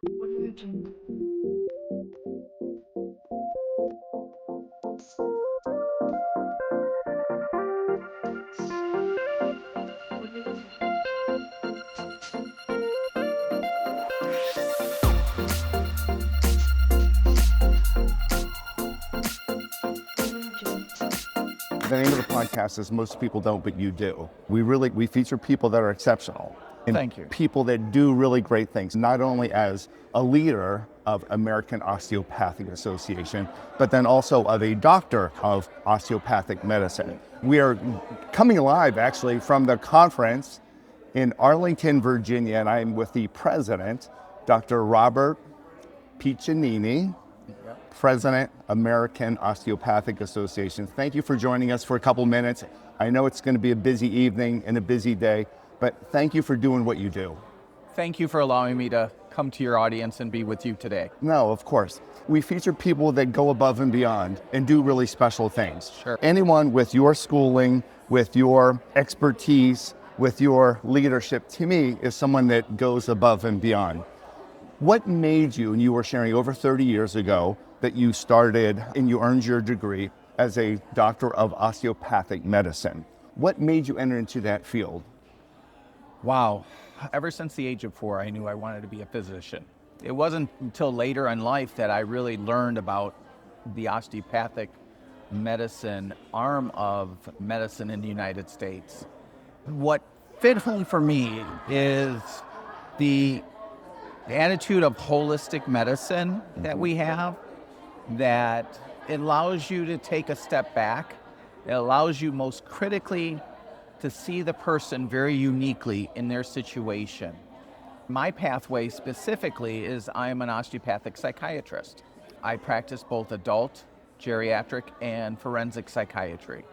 What are you doing? What are you doing? The name of the podcast is Most People Don't, But You Do. We feature people that are exceptional. And Thank you. people that do really great things, not only as a leader of American Osteopathic Association, but then also of a doctor of osteopathic medicine. We are coming live actually from the conference in Arlington, Virginia, and I'm with the president, Dr. Robert Piccinini, President, American Osteopathic Association. Thank you for joining us for a couple minutes. I know it's going to be a busy evening and a busy day, but thank you for doing what you do. Thank you for allowing me to come to your audience and be with you today. No, of course. We feature people that go above and beyond and do really special things. Sure. Anyone with your schooling, with your expertise, with your leadership, to me, is someone that goes above and beyond. What made you, and you were sharing over 30 years ago, that you started and you earned your degree as a doctor of osteopathic medicine? What made you enter into that field? Wow. Ever since the age of 4, I knew I wanted to be a physician. It wasn't until later in life that I really learned about the osteopathic medicine arm of medicine in the United States. What fit home for me is the attitude of holistic medicine that we have, that it allows you to take a step back. It allows you most critically to see the person very uniquely in their situation. My pathway specifically is I'm an osteopathic psychiatrist. I practice both adult, geriatric, and forensic psychiatry.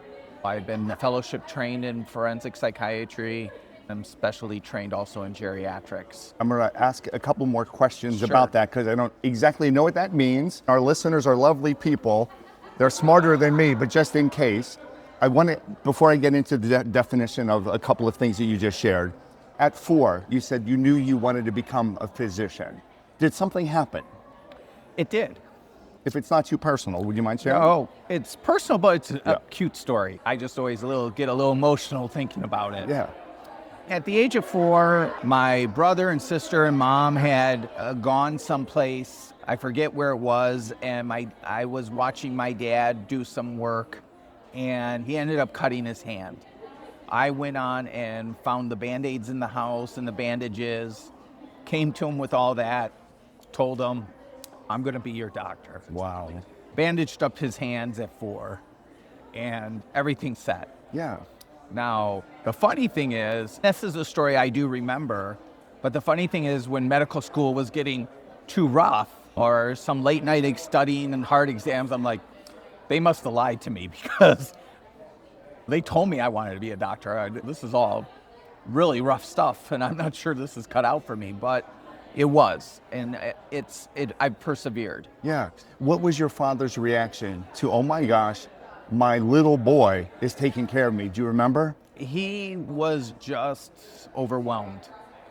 I've been fellowship trained in forensic psychiatry. I'm specially trained also in geriatrics. I'm going to ask a couple more questions Sure. about that because I don't exactly know what that means. Our listeners are lovely people. They're smarter than me, but just in case, I want to, before I get into the definition of a couple of things that you just shared, at 4, you said you knew you wanted to become a physician. Did something happen? It did. If it's not too personal, would you mind sharing? Oh, it's personal, but it's a cute story. I just always get a little emotional thinking about it. Yeah. At the age of 4, my brother and sister and mom had gone someplace, I forget where it was, and I was watching my dad do some work, and he ended up cutting his hand. I went on and found the Band-Aids in the house and the bandages, came to him with all that, told him, I'm going to be your doctor. Wow. Bandaged up his hands at 4, and everything's set. Yeah. Now, the funny thing is, this is a story I do remember, but the funny thing is when medical school was getting too rough or some late night studying and hard exams, I'm like, they must have lied to me because they told me I wanted to be a doctor. This is all really rough stuff, and I'm not sure this is cut out for me, but it was, and I persevered. Yeah. What was your father's reaction to, oh my gosh, my little boy is taking care of me? Do you remember? He was just overwhelmed.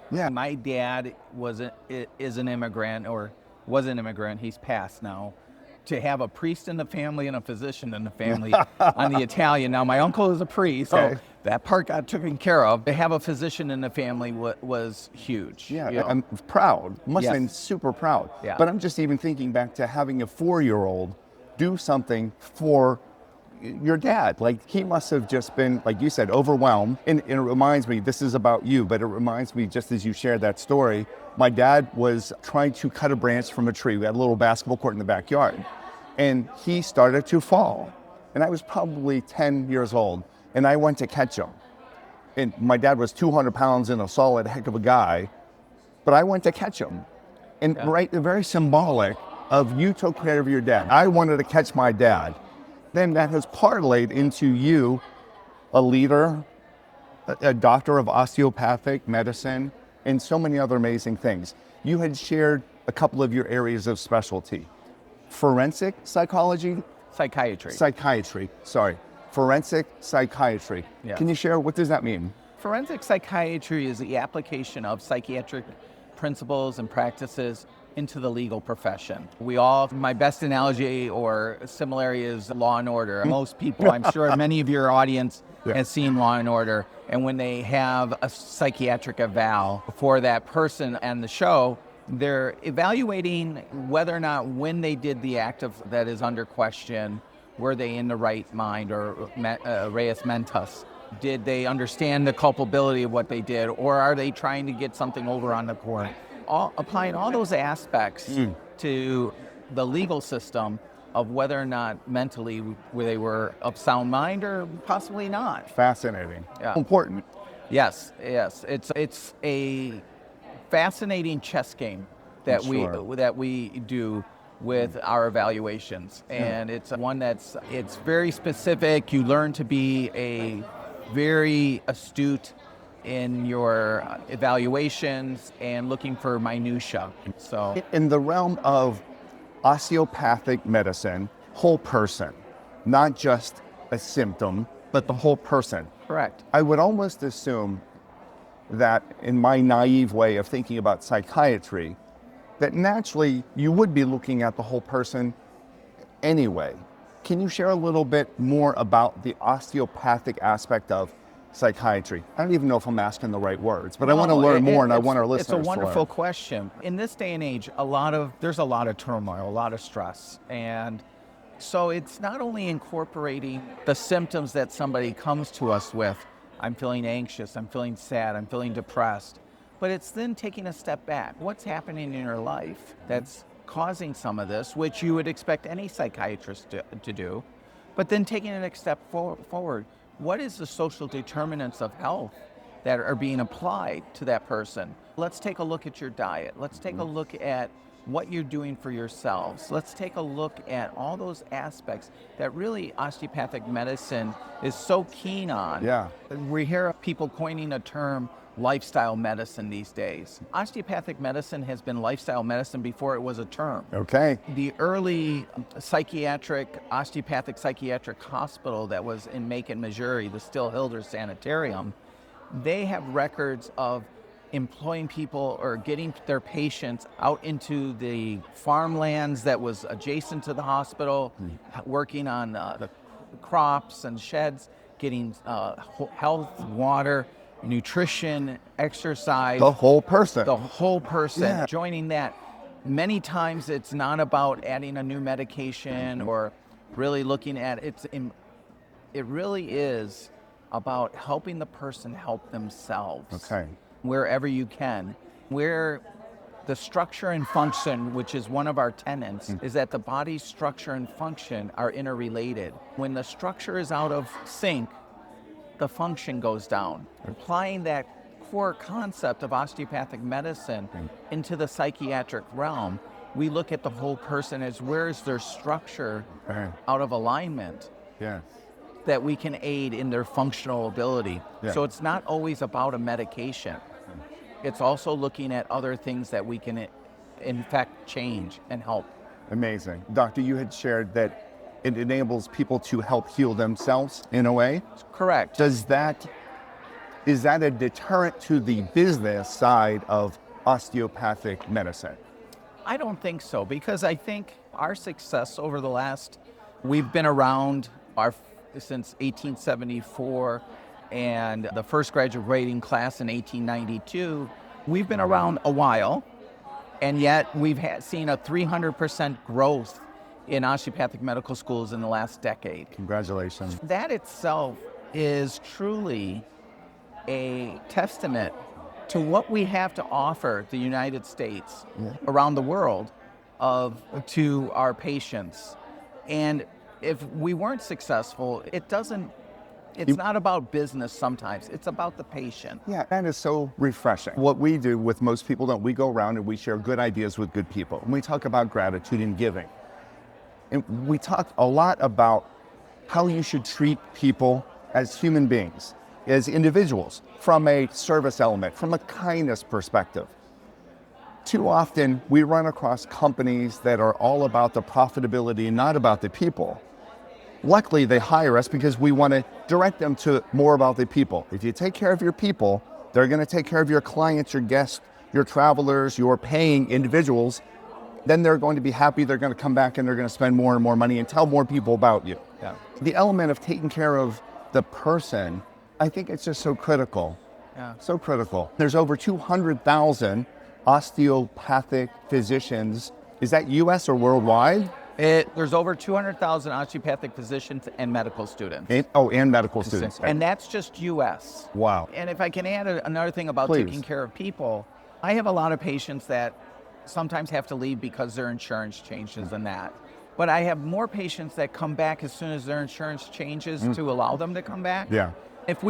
Yeah. My dad is an immigrant, or was an immigrant. He's passed now. To have a priest in the family and a physician in the family on the Italian. Now, my uncle is a priest, Okay. so that part got taken care of. To have a physician in the family was huge. Yeah, you know. I'm proud. Must have Yes. been super proud. Yeah. But I'm just even thinking back to having a 4-year-old do something for your dad. Like, he must have just been, like you said, overwhelmed. And it reminds me, this is about you, but it reminds me, just as you shared that story, my dad was trying to cut a branch from a tree. We had a little basketball court in the backyard. And he started to fall. And I was probably 10 years old. And I went to catch him. And my dad was 200 pounds and a solid heck of a guy. But I went to catch him. And very symbolic of you took care of your dad. I wanted to catch my dad. Then that has parlayed into you, a leader, a doctor of osteopathic medicine, and so many other amazing things. You had shared a couple of your areas of specialty. Forensic psychology? Psychiatry. Forensic psychiatry. Yes. Can you share, what does that mean? Forensic psychiatry is the application of psychiatric principles and practices into the legal profession. We all, my best analogy or similarity is Law and Order. Most people, I'm sure many of your audience has seen Law and Order, and when they have a psychiatric eval for that person and the show, they're evaluating whether or not when they did the act of that is under question, were they in the right mind or reus mentis? Did they understand the culpability of what they did, or are they trying to get something over on the court? Applying all those aspects to the legal system of whether or not mentally they were of sound mind or possibly not. Fascinating. Yeah. Important. Yes. It's a fascinating chess game that we do with our evaluations, and it's one it's very specific. You learn to be a very astute in your evaluations and looking for minutia. So in the realm of osteopathic medicine, whole person, not just a symptom, but the whole person. correct. I would almost assume that in my naive way of thinking about psychiatry, that naturally you would be looking at the whole person anyway. Can you share a little bit more about the osteopathic aspect of psychiatry? I don't even know if I'm asking the right words, but I want to learn more, and I want our listeners to learn. It's a wonderful question. In this day and age, there's a lot of turmoil, a lot of stress. And so it's not only incorporating the symptoms that somebody comes to us with, I'm feeling anxious, I'm feeling sad, I'm feeling depressed, but it's then taking a step back. What's happening in your life that's causing some of this, which you would expect any psychiatrist to do, but then taking the next step forward. What is the social determinants of health that are being applied to that person? Let's take a look at your diet. Let's take a look at what you're doing for yourselves. Let's take a look at all those aspects that really osteopathic medicine is so keen on. Yeah. We hear people coining a term, lifestyle medicine, these days. Osteopathic medicine has been lifestyle medicine before it was a term. Okay. The early osteopathic psychiatric hospital that was in Macon, Missouri, the Still-Hilder Sanitarium, they have records of employing people or getting their patients out into the farmlands that was adjacent to the hospital, working on the crops and sheds, getting health, water, nutrition, exercise. The whole person. The whole person. Yeah. Joining that. Many times it's not about adding a new medication or really looking at it. It really is about helping the person help themselves. Okay. Wherever you can. Where the structure and function, which is one of our tenets, is that the body's structure and function are interrelated. When the structure is out of sync, the function goes down. Applying that core concept of osteopathic medicine into the psychiatric realm, we look at the whole person as where is their structure out of alignment that we can aid in their functional ability. So it's not always about a medication. It's also looking at other things that we can, in fact, change and help. Amazing. Doctor, you had shared that it enables people to help heal themselves in a way. Correct. Is that a deterrent to the business side of osteopathic medicine? I don't think so, because I think our success over the we've been around since 1874, and the first graduating class in 1892. We've been around a while, and yet we've seen a 300% growth in osteopathic medical schools in the last decade. Congratulations. That itself is truly a testament to what we have to offer the United States around the world to our patients. And if we weren't successful, it's not about business sometimes, it's about the patient. Yeah, that is so refreshing. What we do with most people, we go around and we share good ideas with good people. And we talk about gratitude and giving. And we talk a lot about how you should treat people as human beings, as individuals, from a service element, from a kindness perspective. Too often, we run across companies that are all about the profitability and not about the people. Luckily, they hire us because we want to direct them to more about the people. If you take care of your people, they're going to take care of your clients, your guests, your travelers, your paying individuals, then they're going to be happy, they're going to come back and they're going to spend more and more money and tell more people about you. Yeah. The element of taking care of the person, I think it's just so critical. Yeah. So critical. There's over 200,000 osteopathic physicians. Is that US or worldwide? There's over 200,000 osteopathic physicians and medical students. And medical students. And that's just US. Wow. And if I can add another thing about Please. taking care of people, I have a lot of patients that sometimes have to leave because their insurance changes and that. But I have more patients that come back as soon as their insurance changes to allow them to come back. Yeah. If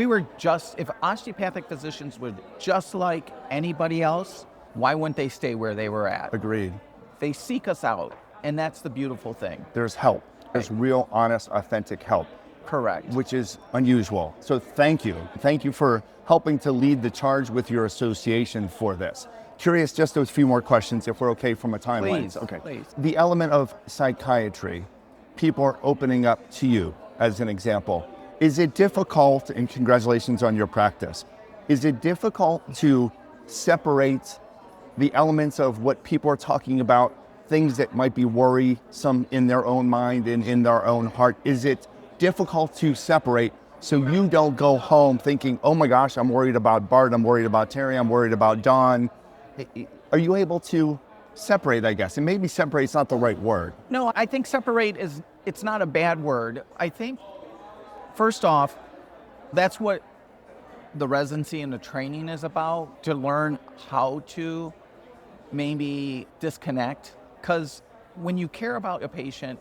osteopathic physicians were just like anybody else, why wouldn't they stay where they were at? Agreed. They seek us out, and that's the beautiful thing. There's help. There's real, honest, authentic help. Correct. Which is unusual. So thank you. Thank you for helping to lead the charge with your association for this. Curious, just those few more questions, if we're okay from a timeline. Please, okay. please. The element of psychiatry, people are opening up to you, as an example. Is it difficult, and congratulations on your practice, is it difficult to separate the elements of what people are talking about, things that might be worrisome in their own mind and in their own heart? Is it difficult to separate so you don't go home thinking, oh my gosh, I'm worried about Bart, I'm worried about Terry, I'm worried about Don? Are you able to separate, I guess? And maybe separate's not the right word. No, I think separate it's not a bad word. I think, first off, that's what the residency and the training is about, to learn how to maybe disconnect. Because when you care about a patient,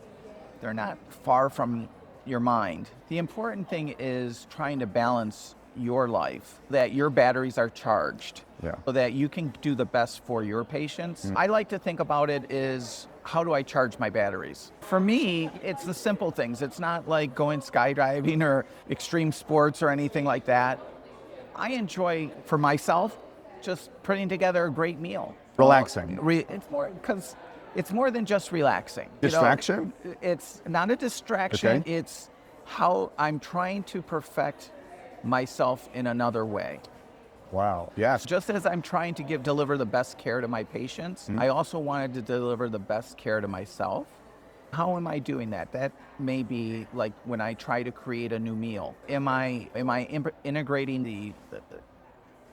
they're not far from your mind. The important thing is trying to balance your life, that your batteries are charged, so that you can do the best for your patients. I like to think about it is, how do I charge my batteries? For me, it's the simple things. It's not like going skydiving or extreme sports or anything like that. I enjoy, for myself, just putting together a great meal. Relaxing. It's more than just relaxing. Distraction? You know, it's not a distraction. Okay. It's how I'm trying to perfect myself in another way. Wow. Yes. Just as I'm trying to deliver the best care to my patients, I also wanted to deliver the best care to myself. How am I doing that? That may be like when I try to create a new meal. Am I integrating the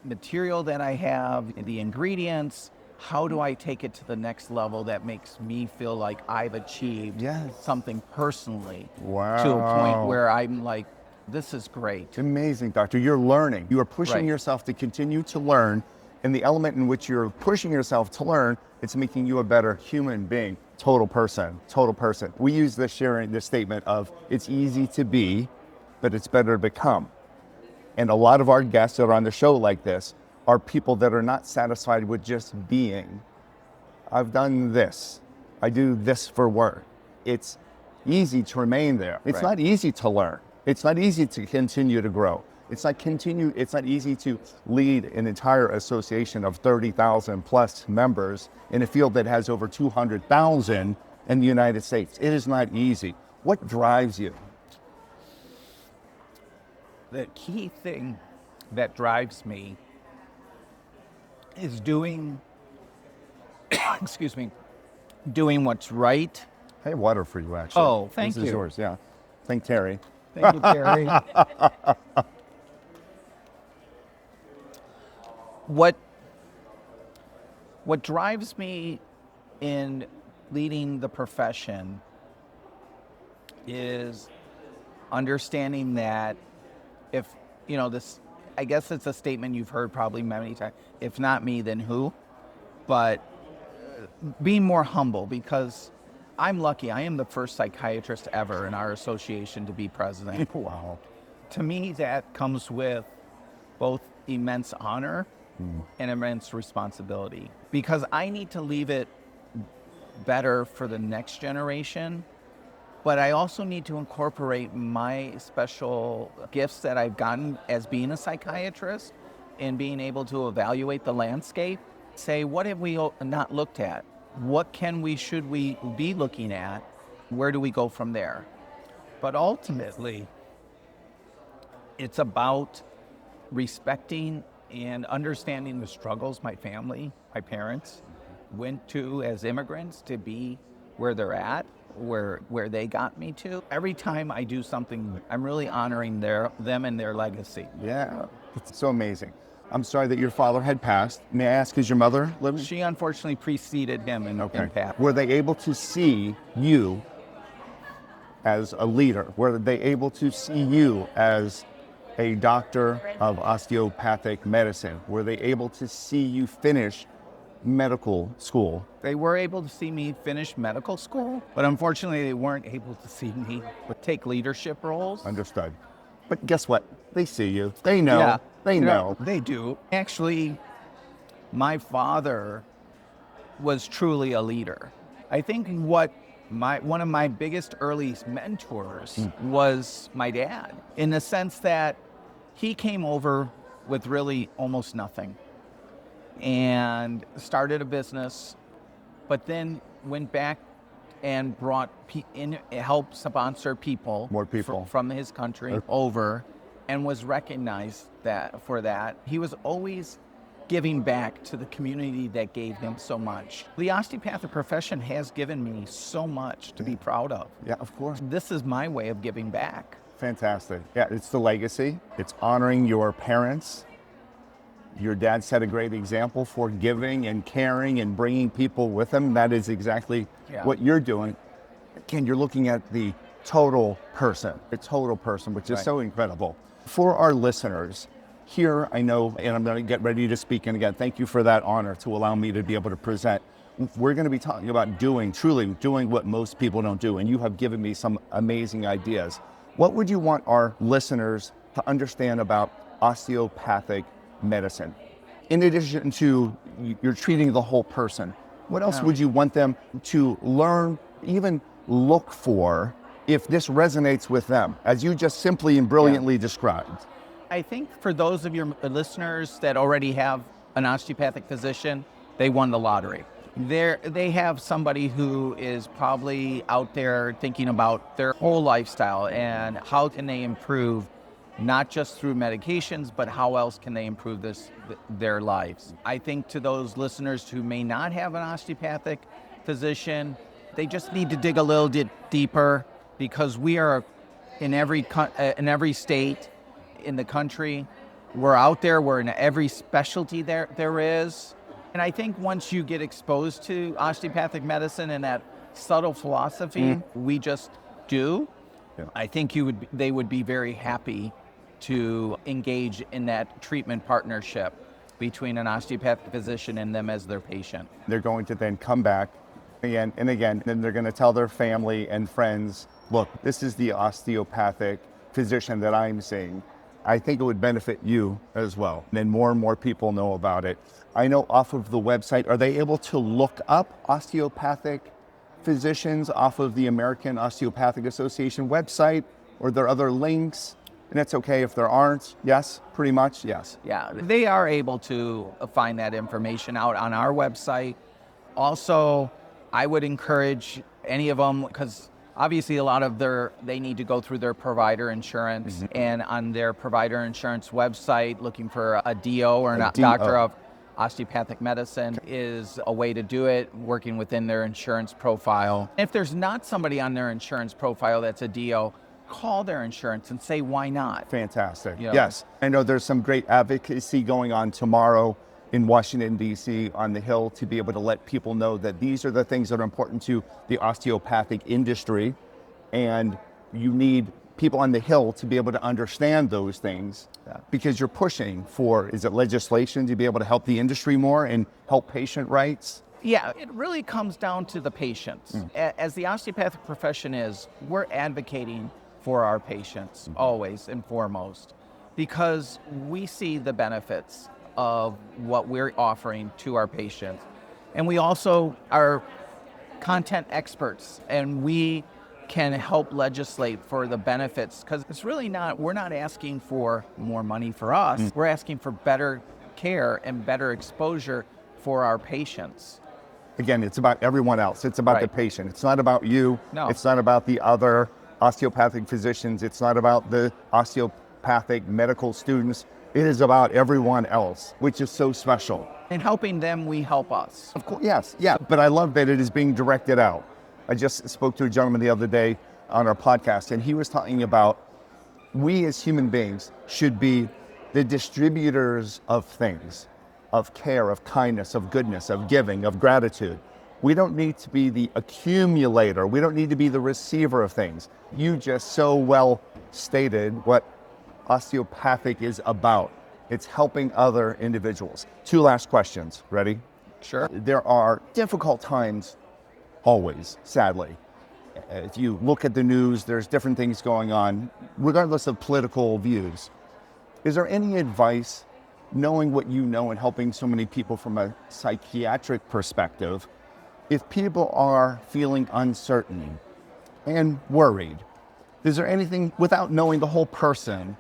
material that I have, the ingredients? How do I take it to the next level that makes me feel like I've achieved something personally to a point where I'm like, this is great. Amazing, doctor. You're learning. You are pushing yourself to continue to learn. And the element in which you're pushing yourself to learn, it's making you a better human being. Total person. We use this statement of, it's easy to be, but it's better to become. And a lot of our guests that are on the show like this are people that are not satisfied with just being. I've done this. I do this for work. It's easy to remain there. It's not easy to learn. It's not easy to continue to grow. It's not easy to lead an entire association of 30,000 plus members in a field that has over 200,000 in the United States. It is not easy. What drives you? The key thing that drives me is doing what's right. Hey, water for you, actually. Oh, thank you. This is yours, yeah. Thank Terry. Thank you, Terry. What drives me in leading the profession is understanding that if, this, I guess it's a statement you've heard probably many times, if not me, then who? But being more humble, because I'm lucky. I am the first psychiatrist ever in our association to be president. Wow. To me, that comes with both immense honor and immense responsibility, because I need to leave it better for the next generation, but I also need to incorporate my special gifts that I've gotten as being a psychiatrist and being able to evaluate the landscape, say, what have we not looked at? What should we be looking at? Where do we go from there? But ultimately, it's about respecting and understanding the struggles my family, my parents, went to as immigrants to be where they're at, where they got me to. Every time I do something, I'm really honoring them and their legacy. Yeah, it's so amazing. I'm sorry that your father had passed. May I ask, is your mother living? She unfortunately preceded him in passing. Were they able to see you as a leader? Were they able to see you as a doctor of osteopathic medicine? Were they able to see you finish medical school? They were able to see me finish medical school, but unfortunately they weren't able to see me take leadership roles. Understood. But guess what? They see you. They know. Yeah, They know. They do. Actually, my father was truly a leader. I think one of my biggest early mentors was my dad, in the sense that he came over with really almost nothing and started a business, but then went back and brought helped sponsor More people. from his country over, and was recognized for that. He was always giving back to the community that gave him so much. The osteopathic profession has given me so much to be proud of. Yeah, of course. This is my way of giving back. Fantastic. Yeah, it's the legacy. It's honoring your parents. Your dad set a great example for giving and caring and bringing people with him. That is exactly what you're doing. Again, you're looking at the total person, which is so incredible. For our listeners, here I know, and I'm going to get ready to speak, and again, thank you for that honor to allow me to be able to present. We're going to be talking about truly doing what most people don't do, and you have given me some amazing ideas. What would you want our listeners to understand about osteopathic medicine? In addition to you're treating the whole person, what else would you want them to learn, even look for, if this resonates with them, as you just simply and brilliantly described? I think for those of your listeners that already have an osteopathic physician, they won the lottery. They have somebody who is probably out there thinking about their whole lifestyle and how can they improve, not just through medications, but how else can they improve their lives. I think to those listeners who may not have an osteopathic physician, they just need to dig a little deeper, because we are in every state in the country. We're out there, we're in every specialty there is. And I think once you get exposed to osteopathic medicine and that subtle philosophy we just do, I think they would be very happy to engage in that treatment partnership between an osteopathic physician and them as their patient. They're going to then come back again and again, and they're going to tell their family and friends, look, this is the osteopathic physician that I'm seeing. I think it would benefit you as well. And then more and more people know about it. I know off of the website, are they able to look up osteopathic physicians off of the American Osteopathic Association website? Or are there other links? And it's okay if there aren't. Yes, pretty much, yes. Yeah, they are able to find that information out on our website. Also, I would encourage any of them, because obviously a lot of they need to go through their provider insurance, and on their provider insurance website, looking for a DO or a doctor of osteopathic medicine is a way to do it, working within their insurance profile. If there's not somebody on their insurance profile that's a DO, call their insurance and say, why not? Fantastic. Yes. I know there's some great advocacy going on tomorrow in Washington, D.C. on the Hill to be able to let people know that these are the things that are important to the osteopathic industry. And you need people on the Hill to be able to understand those things, because you're pushing for, is it legislation to be able to help the industry more and help patient rights? Yeah, it really comes down to the patients. As the osteopathic profession is, we're advocating for our patients always and foremost, because we see the benefits of what we're offering to our patients. And we also are content experts, and we can help legislate for the benefits, because it's really we're not asking for more money for us, we're asking for better care and better exposure for our patients. Again, it's about everyone else. It's about the patient. It's not about you. No. It's not about the other osteopathic physicians. It's not about the osteopathic medical students. It is about everyone else, which is so special. In helping them, we help us. Of course, yes, yeah, but I love that it is being directed out. I just spoke to a gentleman the other day on our podcast, and he was talking about we as human beings should be the distributors of things, of care, of kindness, of goodness, of giving, of gratitude. We don't need to be the accumulator. We don't need to be the receiver of things. You just so well stated what osteopathic is about. It's helping other individuals. 2 last questions. Ready? Sure. There are difficult times always, sadly. If you look at the news, there's different things going on, regardless of political views. Is there any advice, knowing what you know and helping so many people from a psychiatric perspective, if people are feeling uncertain and worried, is there anything, without knowing the whole person,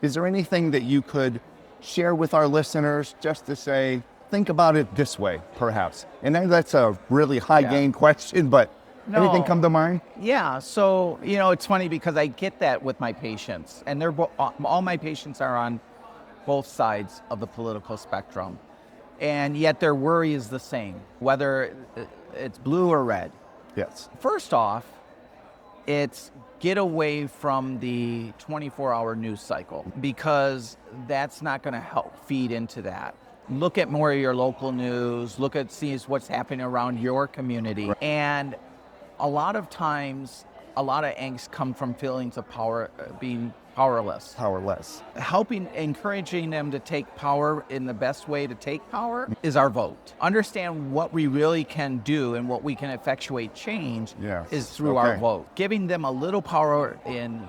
is there anything that you could share with our listeners just to say, think about it this way, perhaps? And I know that's a really high-gain question, but anything come to mind? Yeah, so, it's funny because I get that with my patients, and all my patients are on both sides of the political spectrum, and yet their worry is the same, whether it's blue or red. Yes. First off, it's get away from the 24-hour news cycle, because that's not going to help feed into that. Look at more of your local news, see what's happening around your community. Right. And a lot of times, a lot of angst come from feelings of being powerless. Encouraging them to take power in the best way to take power is our vote. Understand what we really can do and what we can effectuate change is through our vote. Giving them a little power in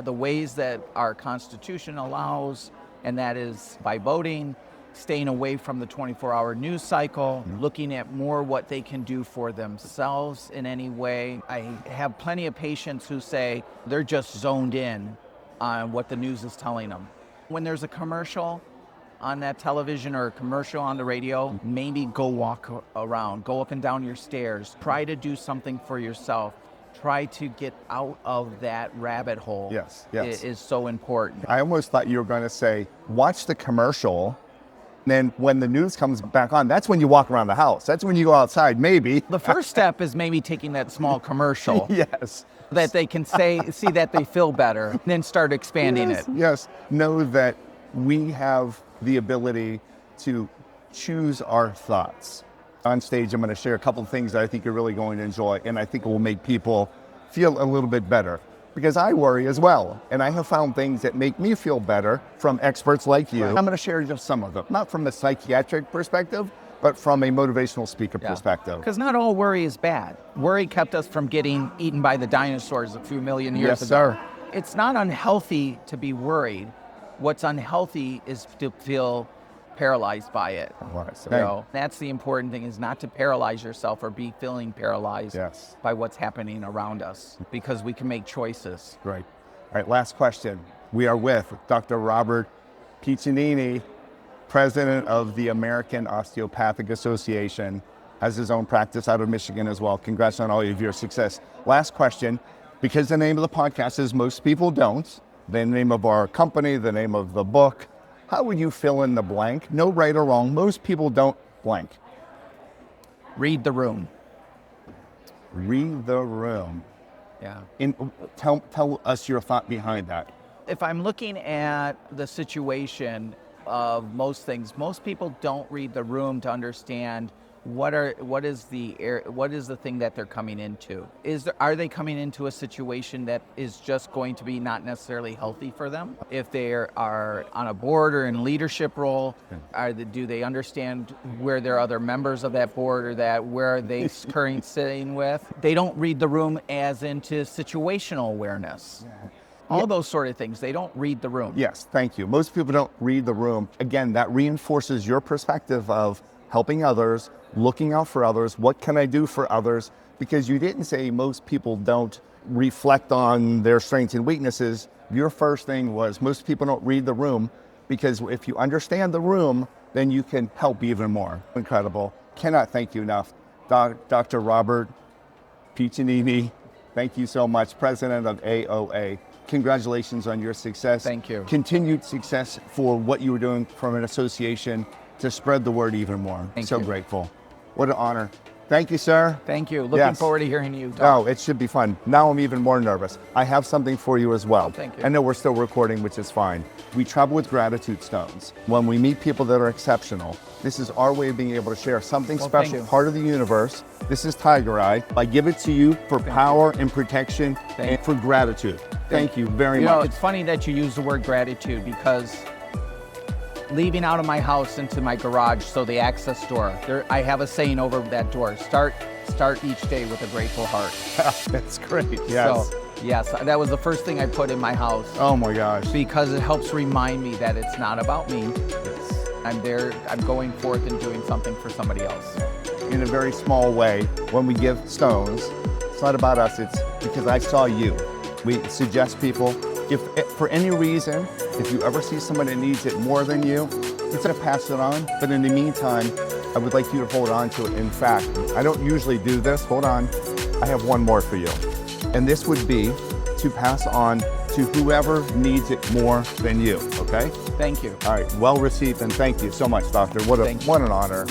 the ways that our Constitution allows, and that is by voting, staying away from the 24-hour news cycle, looking at more what they can do for themselves in any way. I have plenty of patients who say they're just zoned in on what the news is telling them. When there's a commercial on that television or a commercial on the radio, maybe go walk around, go up and down your stairs, try to do something for yourself. Try to get out of that rabbit hole. Yes. It is so important. I almost thought you were going to say, watch the commercial. Then when the news comes back on, that's when you walk around the house. That's when you go outside, maybe. The first step is maybe taking that small commercial. Yes. That they can see that they feel better, and then start expanding it. Yes. Know that we have the ability to choose our thoughts. On stage, I'm going to share a couple of things that I think you're really going to enjoy, and I think it will make people feel a little bit better. Because I worry as well, and I have found things that make me feel better from experts like you. Right. I'm going to share just some of them, not from a psychiatric perspective, but from a motivational speaker perspective. Because not all worry is bad. Worry kept us from getting eaten by the dinosaurs a few million years ago. Yes, sir. It's not unhealthy to be worried. What's unhealthy is to feel paralyzed by it. So that's the important thing, is not to paralyze yourself or be feeling paralyzed by what's happening around us, because we can make choices. Right. All right, last question. We are with Dr. Robert Piccinini, President of the American Osteopathic Association, has his own practice out of Michigan as well. Congrats on all of your success. Last question, because the name of the podcast is Most People Don't, the name of our company, the name of the book, how would you fill in the blank? No right or wrong. Most people don't blank. Read the room. Read the room. Yeah. Tell us your thought behind that. If I'm looking at the situation of most things, most people don't read the room to understand what is the thing that they're coming into. Are they coming into a situation that is just going to be not necessarily healthy for them? If they are on a board or in leadership role, do they understand where there are other members of that board, or where are they currently sitting with? They don't read the room as into situational awareness. All those sort of things. They don't read the room. Yes, thank you. Most people don't read the room. Again, that reinforces your perspective of helping others, looking out for others. What can I do for others? Because you didn't say most people don't reflect on their strengths and weaknesses. Your first thing was most people don't read the room, because if you understand the room, then you can help even more. Incredible. Cannot thank you enough. Dr. Robert Piccinini, thank you so much, President of AOA congratulations on your success. Thank you. Continued success for what you were doing from an association to spread the word even more. Thank so you. grateful. What an honor. Thank you, sir. Thank you. Looking Yes. forward to hearing you talk. Oh, it should be fun. Now I'm even more nervous. I have something for you as well. Oh, thank you. I know we're still recording, which is fine. We travel with gratitude stones. When we meet people that are exceptional, this is our way of being able to share something Well, thank special, you. part of the universe. This is Tiger Eye. I give it to you for power and protection and for gratitude. Thank you very You know, much. it's funny that you use the word gratitude because leaving out of my house into my garage, so the access door, I have a saying over that door, start each day with a grateful heart. That's great. Yes. So, yes, that was the first thing I put in my house Oh my gosh. because it helps remind me that it's not about me. I'm there, I'm going forth and doing something for somebody else. In a very small way, when we give stones, it's not about us, it's because I saw you. We suggest people, if for any reason, if you ever see someone that needs it more than you, it's gonna pass it on. But in the meantime, I would like you to hold on to it. In fact, I don't usually do this. Hold on. I have one more for you. And this would be to pass on to whoever needs it more than you, okay? Thank you. All right, well received, and thank you so much, Doctor. What an honor.